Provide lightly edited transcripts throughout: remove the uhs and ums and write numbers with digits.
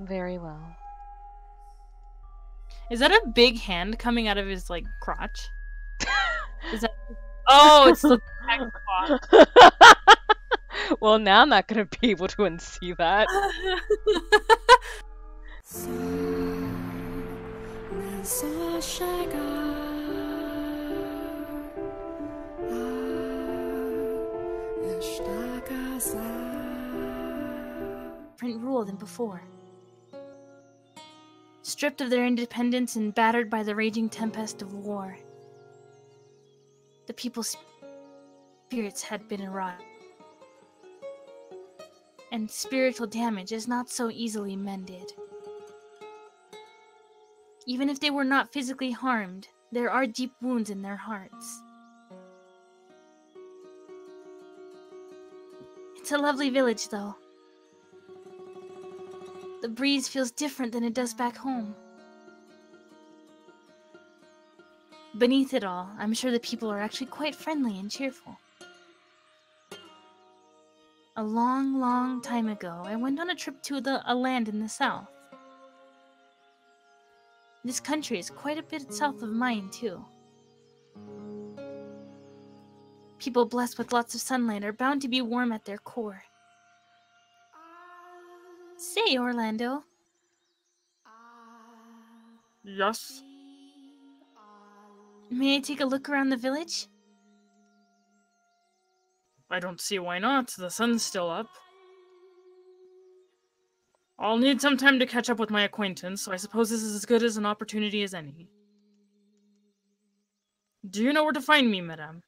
Very well. Is that a big hand coming out of his, like, crotch? Is that... Oh, it's the Well, now I'm not gonna be able to unsee that. Different rule than before. Stripped of their independence and battered by the raging tempest of war, the people's spirits had been eroded, and spiritual damage is not so easily mended. Even if they were not physically harmed, there are deep wounds in their hearts. It's a lovely village, though. The breeze feels different than it does back home. Beneath it all, I'm sure the people are actually quite friendly and cheerful. A long, long time ago, I went on a trip to a land in the south. This country is quite a bit south of mine, too. People blessed with lots of sunlight are bound to be warm at their core. Say, Orlando. Yes? May I take a look around the village? I don't see why not. The sun's still up. I'll need some time to catch up with my acquaintance, so I suppose this is as good as an opportunity as any. Do you know where to find me, madame?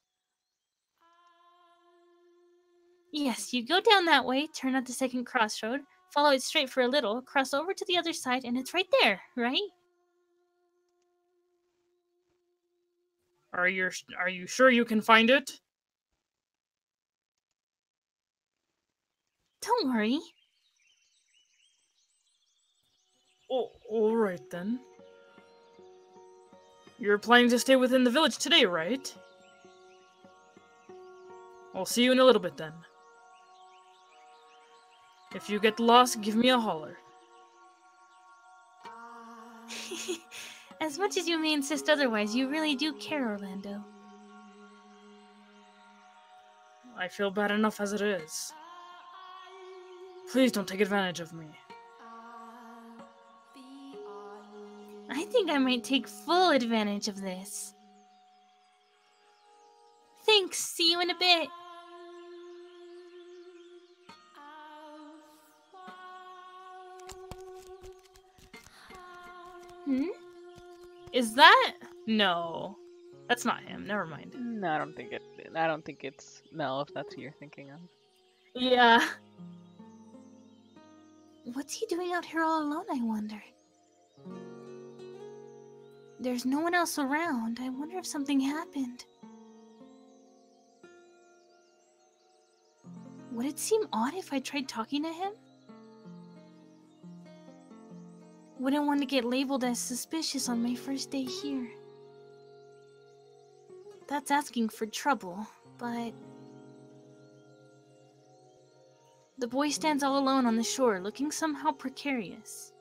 Yes, you go down that way, turn at the second crossroad, follow it straight for a little, cross over to the other side, and it's right there, right? Are you sure you can find it? Don't worry. Oh, alright then. You're planning to stay within the village today, right? I'll see you in a little bit then. If you get lost, give me a holler. As much as you may insist otherwise, you really do care, Orlando. I feel bad enough as it is. Please don't take advantage of me. I think I might take full advantage of this. Thanks, see you in a bit. Is that? No. That's not him. Never mind. No, I don't think it's Mel, if that's who you're thinking of. Yeah. What's he doing out here all alone, I wonder? There's no one else around. I wonder if something happened. Would it seem odd if I tried talking to him? Wouldn't want to get labeled as suspicious on my first day here. That's asking for trouble, but... The boy stands all alone on the shore, looking somehow precarious.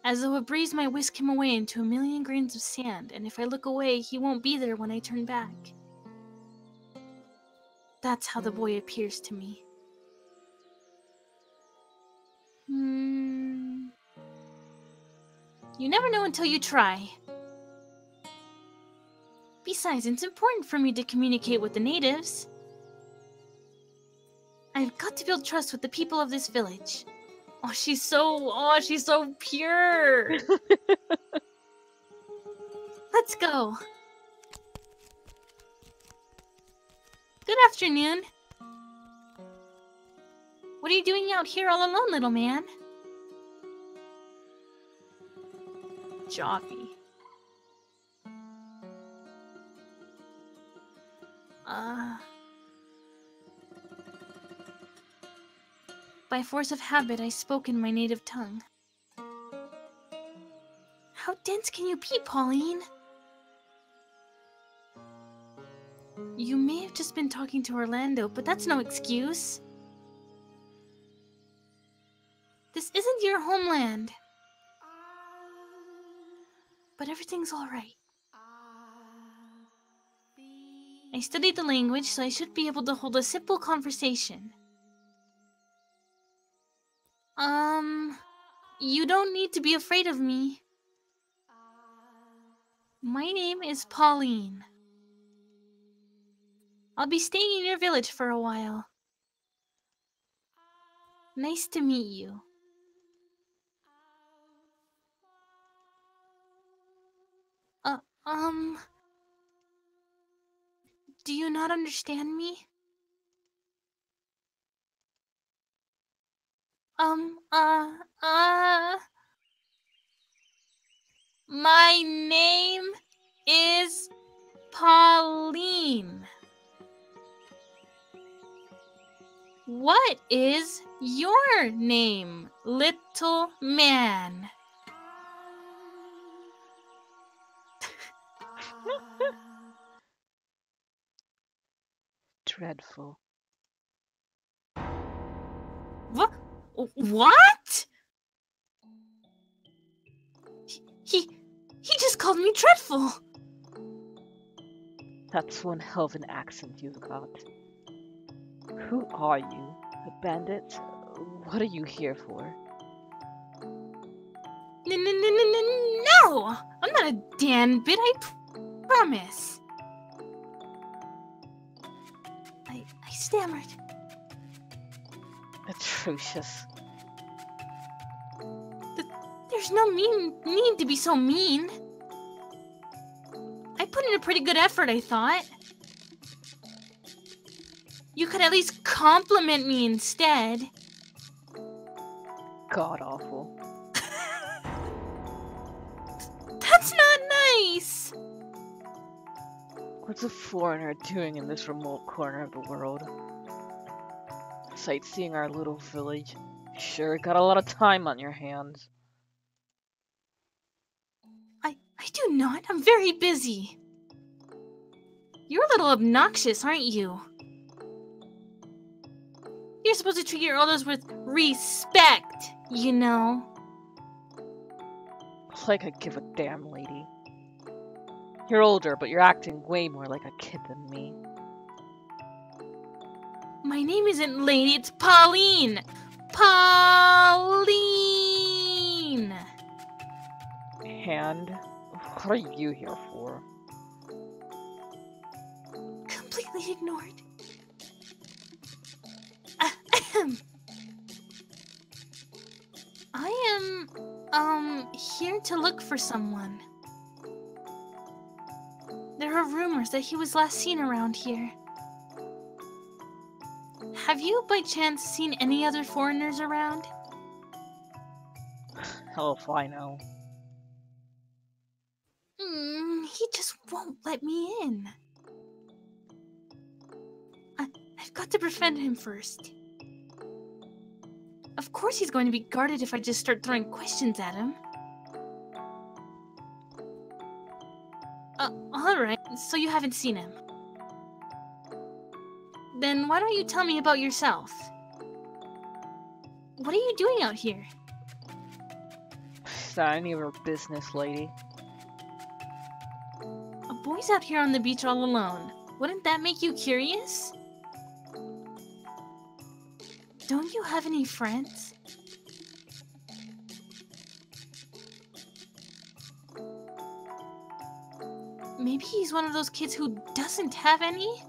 As though a breeze might whisk him away into a million grains of sand, and if I look away, he won't be there when I turn back. That's how the boy appears to me. You never know until you try. Besides, it's important for me to communicate with the natives. I've got to build trust with the people of this village. She's so pure. Let's go. Good afternoon. What are you doing out here all alone, little man? Joffy. By force of habit, I spoke in my native tongue. How dense can you be, Pauline? You may have just been talking to Orlando, but that's no excuse. This isn't your homeland. But everything's alright. I studied the language, so I should be able to hold a simple conversation. You don't need to be afraid of me. My name is Pauline. I'll be staying in your village for a while. Nice to meet you. Do you not understand me? My name is Pauline. What is your name, little man? Dreadful. What? He just called me dreadful. That's one hell of an accent you've got. Who are you? A bandit? What are you here for? No! I'm not a danbit, I promise. I stammered. Atrocious. There's no need to be so mean. I put in a pretty good effort, I thought. You could at least compliment me instead. God awful. That's not nice! What's a foreigner doing in this remote corner of the world? Sightseeing our little village. Sure, got a lot of time on your hands. I do not. I'm very busy. You're a little obnoxious, aren't you? You're supposed to treat your elders with respect, you know. Like I give a damn, lady. You're older, but you're acting way more like a kid than me. My name isn't Lady, it's Pauline! Pauline! And what are you here for? Completely ignored. I am, here to look for someone. There are rumors that he was last seen around here. Have you, by chance, seen any other foreigners around? Hell if I know. He just won't let me in. I've got to prevent him first. Of course he's going to be guarded if I just start throwing questions at him. Alright, so you haven't seen him. Then why don't you tell me about yourself? What are you doing out here? It's not any of your business, lady. A boy's out here on the beach all alone. Wouldn't that make you curious? Don't you have any friends? Maybe he's one of those kids who doesn't have any?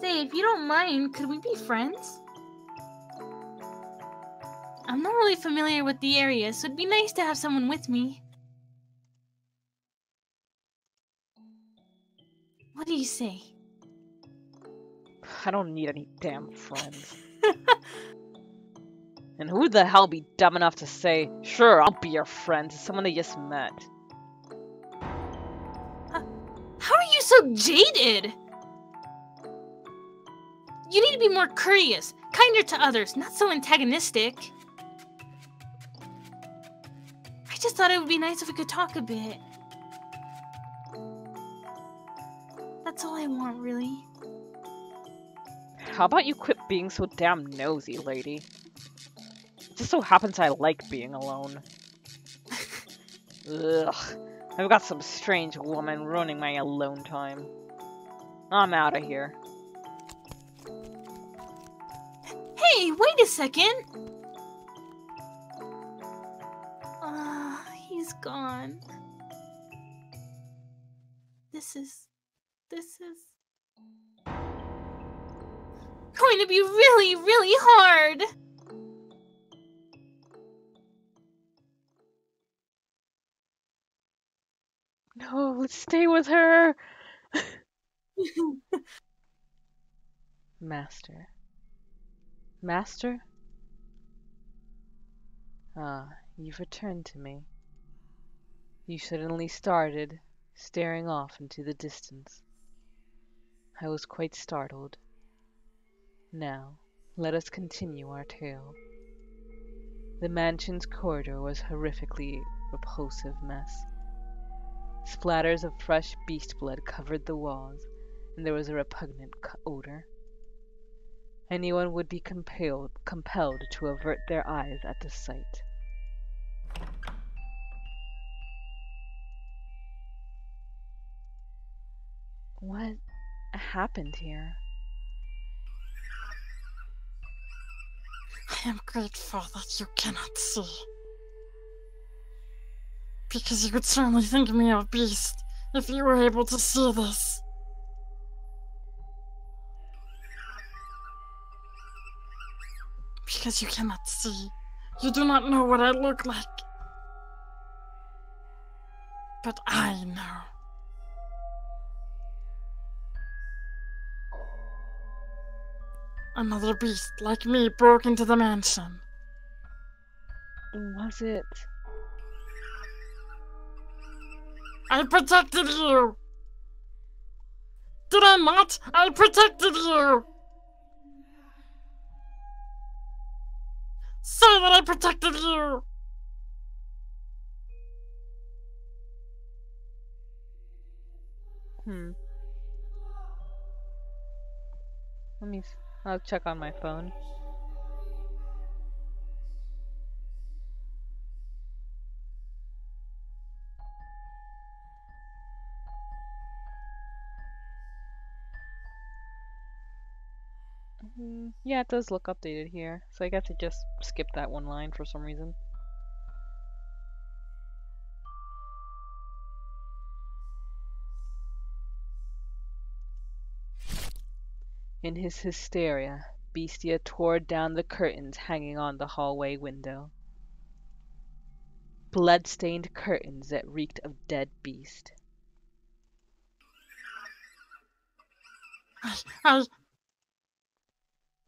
Say, if you don't mind, could we be friends? I'm not really familiar with the area, so it'd be nice to have someone with me. What do you say? I don't need any damn friends. And who the hell be dumb enough to say, sure, I'll be your friend to someone they just met? How are you so jaded? You need to be more courteous, kinder to others, not so antagonistic. I just thought it would be nice if we could talk a bit. That's all I want, really. How about you quit being so damn nosy, lady? It just so happens I like being alone. Ugh. I've got some strange woman ruining my alone time. I'm out of here. Hey, wait a second! He's gone. This is going to be really, really hard! No, let's stay with her! Master. Master? Ah, you've returned to me. You suddenly started, staring off into the distance. I was quite startled. Now, let us continue our tale. The mansion's corridor was a horrifically repulsive mess. Splatters of fresh beast blood covered the walls, and there was a repugnant odor. Anyone would be compelled to avert their eyes at the sight. What happened here? I am grateful that you cannot see. Because you would certainly think me a beast if you were able to see this. Because you cannot see. You do not know what I look like. But I know. Another beast like me broke into the mansion. Was it? I protected you! Did I not? I protected you! Say that I protected you! I'll check on my phone. Yeah, it does look updated here. So I guess it just skipped that one line for some reason. In his hysteria, Bestia tore down the curtains hanging on the hallway window. Blood-stained curtains that reeked of dead beast.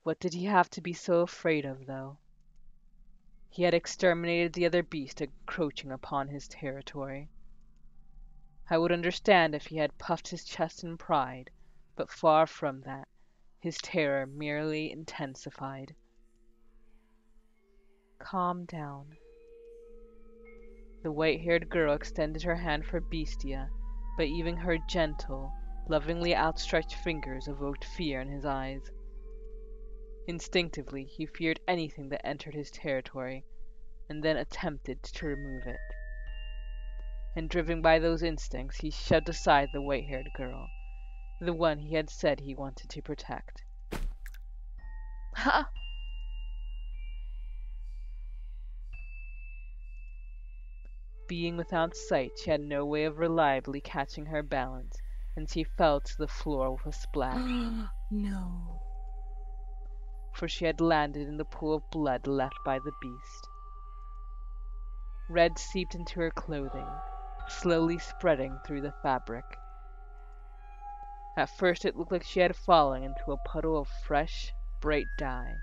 What did he have to be so afraid of, though? He had exterminated the other beast encroaching upon his territory. I would understand if he had puffed his chest in pride, but far from that. His terror merely intensified. Calm down. The white-haired girl extended her hand for Bestia, but even her gentle, lovingly outstretched fingers evoked fear in his eyes. Instinctively, he feared anything that entered his territory, and then attempted to remove it. And driven by those instincts, he shoved aside the white-haired girl, the one he had said he wanted to protect. Ha! Being without sight, she had no way of reliably catching her balance, and she fell to the floor with a splash. No. For she had landed in the pool of blood left by the beast. Red seeped into her clothing, slowly spreading through the fabric. At first it looked like she had fallen into a puddle of fresh, bright dye,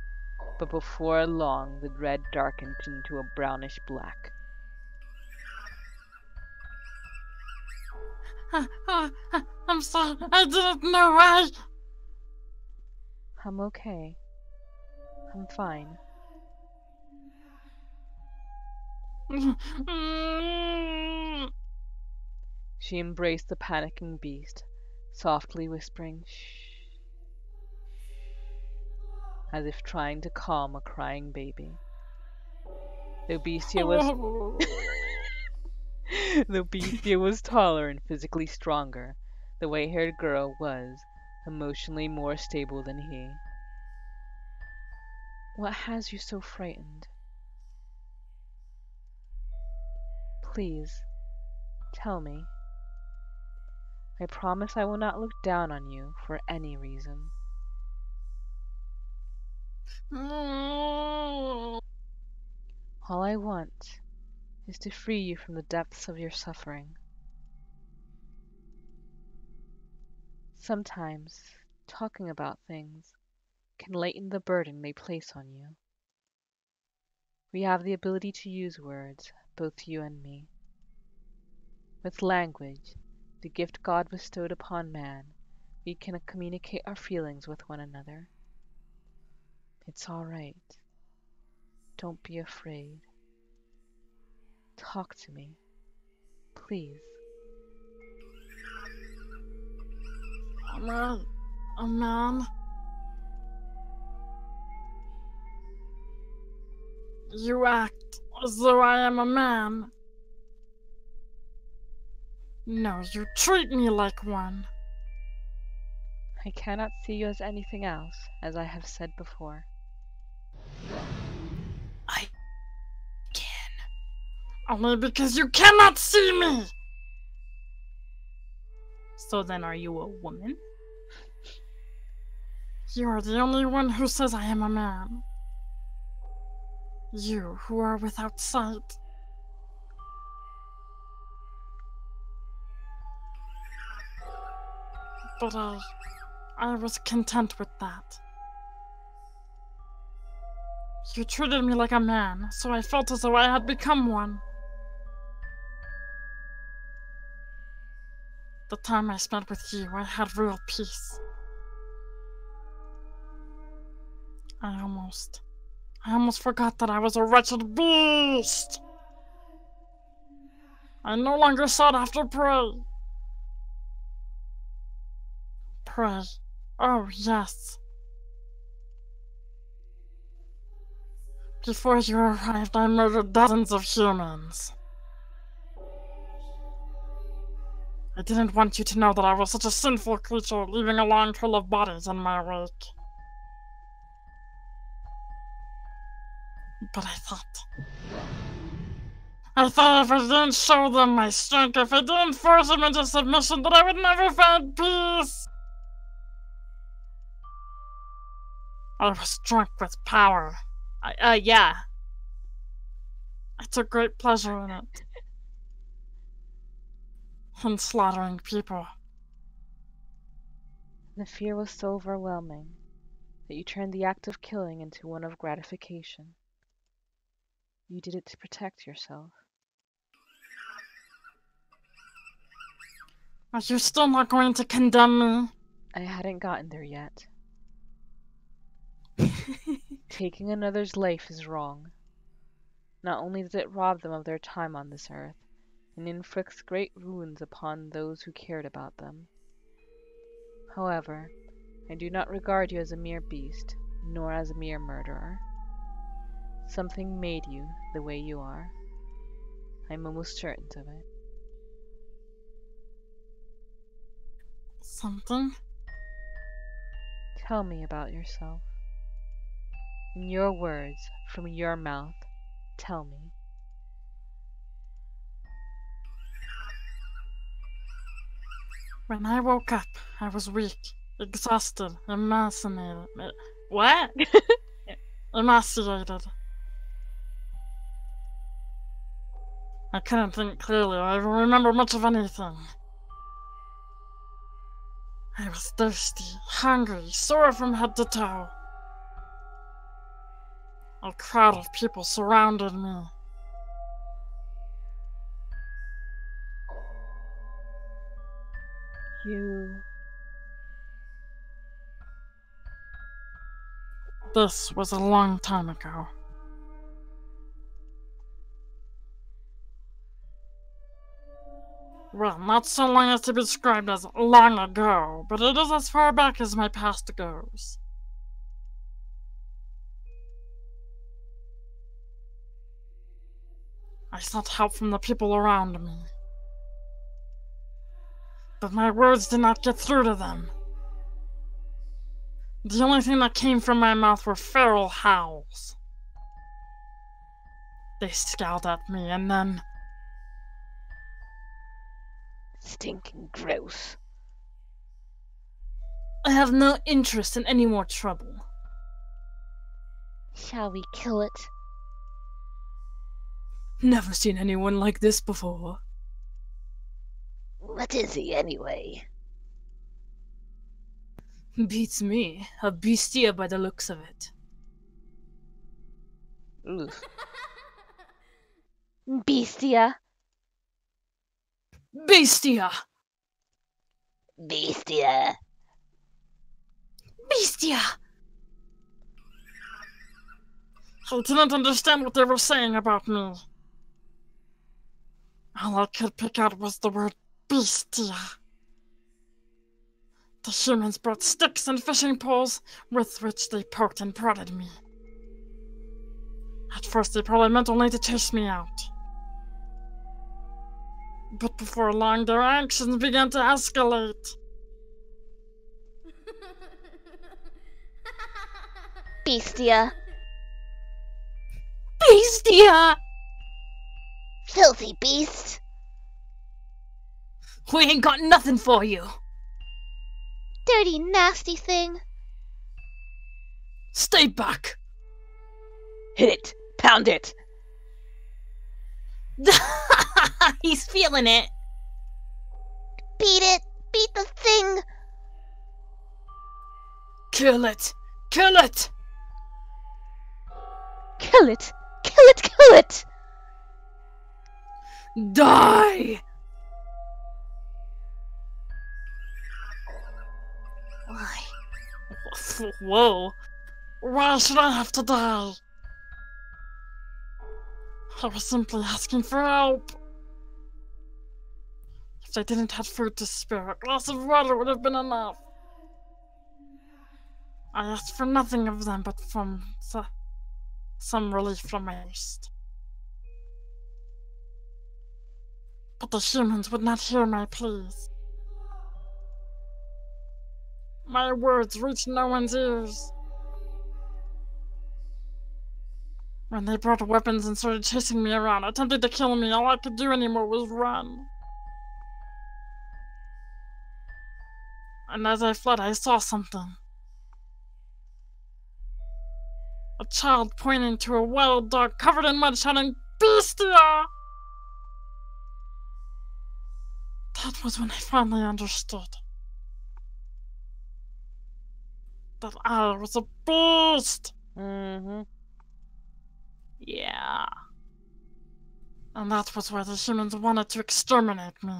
but before long the red darkened into a brownish black. I'm sorry, I didn't know why. I'm okay. I'm fine. She embraced the panicking beast, softly whispering, "Shh." as if trying to calm a crying baby. Though Beastia was though Beastia was taller and physically stronger, the white-haired girl was emotionally more stable than he. What has you so frightened? Please, tell me. I promise I will not look down on you for any reason. All I want is to free you from the depths of your suffering. Sometimes, talking about things can lighten the burden they place on you. We have the ability to use words, both you and me. With language, the gift God bestowed upon man, we can communicate our feelings with one another. It's all right. Don't be afraid. Talk to me, please. Am I a man? You act as though I am a man. No, you treat me like one. I cannot see you as anything else, as I have said before. I can. Only because you cannot see me! So then are you a woman? You are the only one who says I am a man. You, who are without sight. But I was content with that. You treated me like a man, so I felt as though I had become one. The time I spent with you, I had real peace. I almost forgot that I was a wretched beast. I no longer sought after prey. Prey. Oh, yes. Before you arrived, I murdered dozens of humans. I didn't want you to know that I was such a sinful creature, leaving a long trail of bodies in my wake. But I thought if I didn't show them my strength, if I didn't force them into submission, that I would never find peace. I was drunk with power. Yeah. I took great pleasure in it. In slaughtering people. The fear was so overwhelming that you turned the act of killing into one of gratification. You did it to protect yourself. Are you still not going to condemn me? I hadn't gotten there yet. Taking another's life is wrong. Not only does it rob them of their time on this earth, and inflicts great wounds upon those who cared about them. However, I do not regard you as a mere beast, nor as a mere murderer. Something made you the way you are. I'm almost certain of it. Something? Tell me about yourself. In your words, from your mouth, tell me. When I woke up, I was weak, exhausted, emaciated. What? Emaciated. I couldn't think clearly or even remember much of anything. I was thirsty, hungry, sore from head to toe. A crowd of people surrounded me. This was a long time ago. Well, not so long as to be described as long ago, but it is as far back as my past goes. I sought help from the people around me. But my words did not get through to them. The only thing that came from my mouth were feral howls. They scowled at me and then... Stinking gross. I have no interest in any more trouble. Shall we kill it? Never seen anyone like this before. What is he, anyway? Beats me. A beastia by the looks of it. Oof. Beastia? Beastia! Beastia. Beastia! I didn't understand what they were saying about me. All I could pick out was the word bestia. The humans brought sticks and fishing poles with which they poked and prodded me. At first they probably meant only to chase me out. But before long their actions began to escalate. Beastia. Beastia! Filthy beast. We ain't got nothing for you. Dirty, nasty thing. Stay back. Hit it. Pound it. He's feeling it. Beat it. Beat the thing. Kill it. Kill it. Kill it. Kill it. Kill it. Die. Why? Whoa. Why should I have to die? I was simply asking for help. If I didn't have food to spare, a glass of water would have been enough. I asked for nothing of them but some relief from my thirst. But the humans would not hear my pleas. My words reached no one's ears. When they brought weapons and started chasing me around, attempting to kill me, all I could do anymore was run. And as I fled, I saw something. A child pointing to a wild dog covered in mud shouting, "Bestia!" That was when I finally understood. That I was a beast! Mm-hmm. Yeah. And that was why the humans wanted to exterminate me.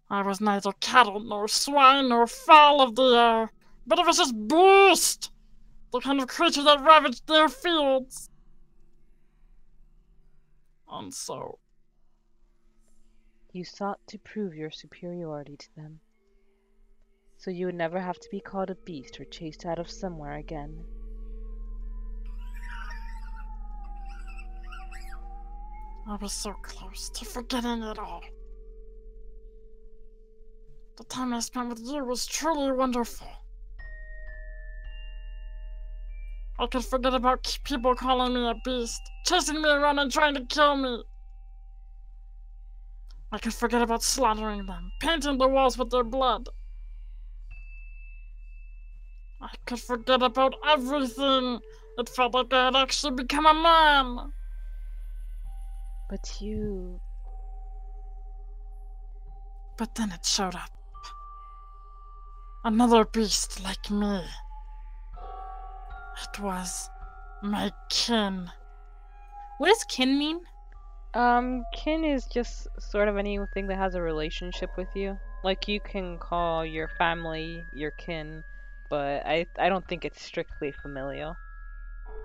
I was neither cattle, nor swine, nor fowl of the air, but a vicious beast! The kind of creature that ravaged their fields. And so... You sought to prove your superiority to them, so you would never have to be called a beast or chased out of somewhere again. I was so close to forgetting it all. The time I spent with you was truly wonderful. I could forget about people calling me a beast, chasing me around and trying to kill me. I could forget about slaughtering them, painting the walls with their blood. I could forget about everything. It felt like I had actually become a man. But you... But then it showed up. Another beast like me. It was my kin. What does kin mean? Kin is just sort of anything that has a relationship with you. Like, you can call your family your kin, but I don't think it's strictly familial.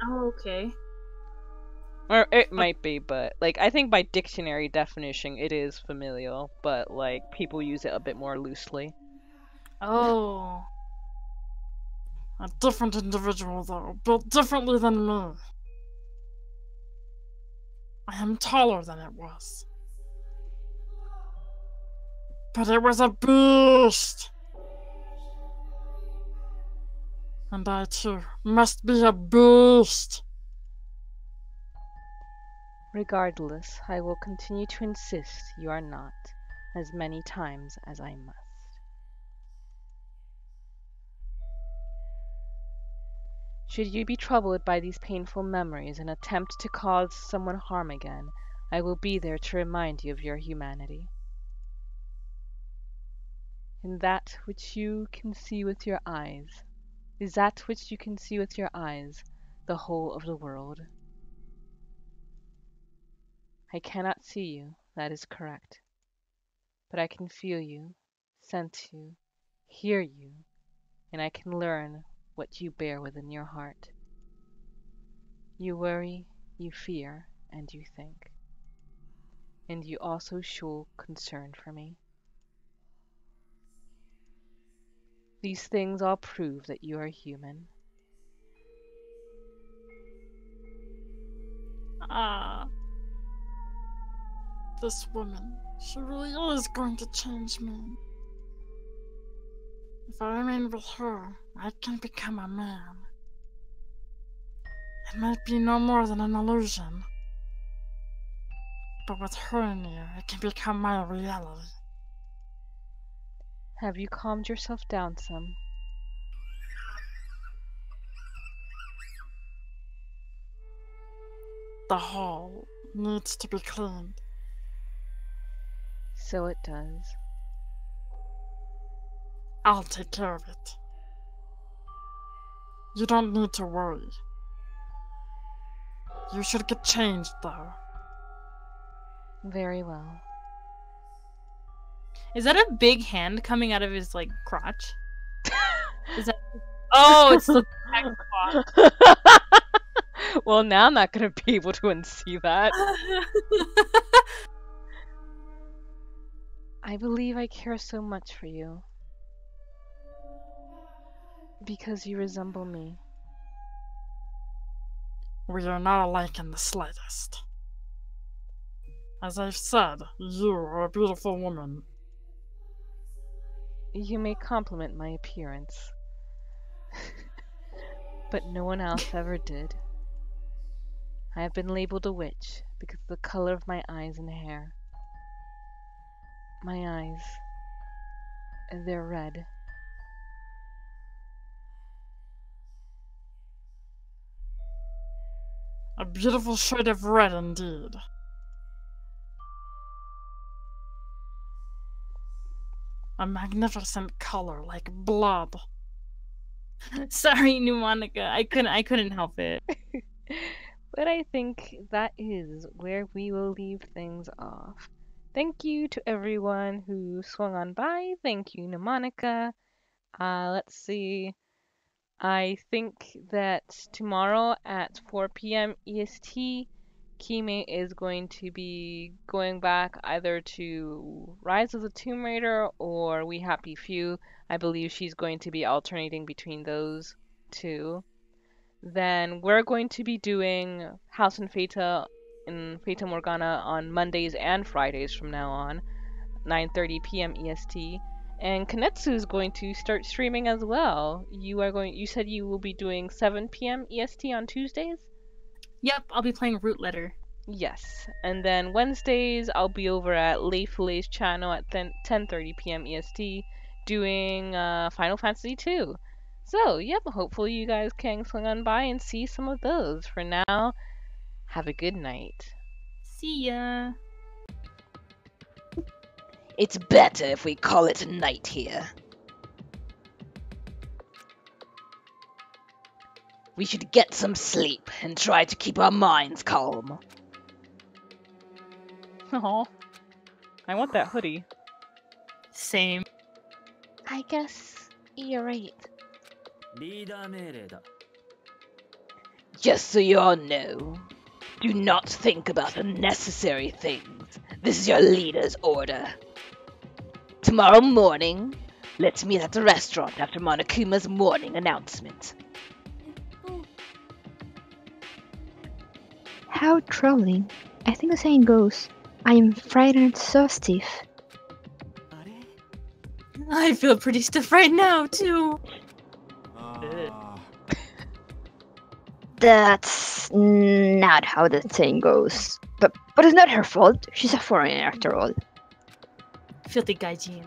Oh, okay. Or it might be, but, like, I think by dictionary definition it is familial, but, like, people use it a bit more loosely. Oh. A different individual, though, built differently than me. I am taller than it was. But it was a beast! And I, too, must be a beast! Regardless, I will continue to insist you are not, as many times as I must. Should you be troubled by these painful memories and attempt to cause someone harm again, I will be there to remind you of your humanity. And that which you can see with your eyes, is that which you can see with your eyes, the whole of the world. I cannot see you, that is correct. But I can feel you, sense you, hear you, and I can learn what you bear within your heart. You worry, you fear, and you think. And you also show concern for me. These things all prove that you are human. Ah. This woman, she really is going to change me. If I remain with her, I can become a man. It might be no more than an illusion. But with her near, it can become my reality. Have you calmed yourself down some? The hall needs to be cleaned. So it does. I'll take care of it. You don't need to worry. You should get changed, though. Very well. Is that a big hand coming out of his, like, crotch? Is that... Oh, it's the Well, now I'm not going to be able to unsee that. I believe I care so much for you. Because you resemble me. We are not alike in the slightest. As I've said, you are a beautiful woman. You may compliment my appearance. But no one else ever did. I have been labeled a witch because of the color of my eyes and hair. My eyes, they're red. A beautiful shade of red indeed. A magnificent color like blood. Sorry, Pneumonica. I couldn't help it. But I think that is where we will leave things off. Thank you to everyone who swung on by. Thank you, Mnemonica. Let's see. I think that tomorrow at 4 p.m. EST, Kime is going to be going back either to Rise of the Tomb Raider or We Happy Few. I believe she's going to be alternating between those two. Then we're going to be doing House and Fata Morgana on Mondays and Fridays from now on, 9:30 p.m. EST. And Kanetsu is going to start streaming as well. You said you will be doing 7 p.m. EST on Tuesdays? Yep, I'll be playing Root Letter. Yes. And then Wednesdays I'll be over at Leifulei's channel at 10:30 p.m. EST doing Final Fantasy 2. So, yep, hopefully you guys can swing on by and see some of those. For now, have a good night. See ya. It's better if we call it a night here. We should get some sleep and try to keep our minds calm. Oh, I want that hoodie. Same. I guess you're right. Just so you all know, do not think about unnecessary things. This is your leader's order. Tomorrow morning, Let's meet at the restaurant after Monokuma's morning announcement. How trolling. I think the saying goes, I am frightened so stiff. I feel pretty stiff right now, too. That's not how the saying goes. But it's not her fault. She's a foreigner after all. Filthy gaijin.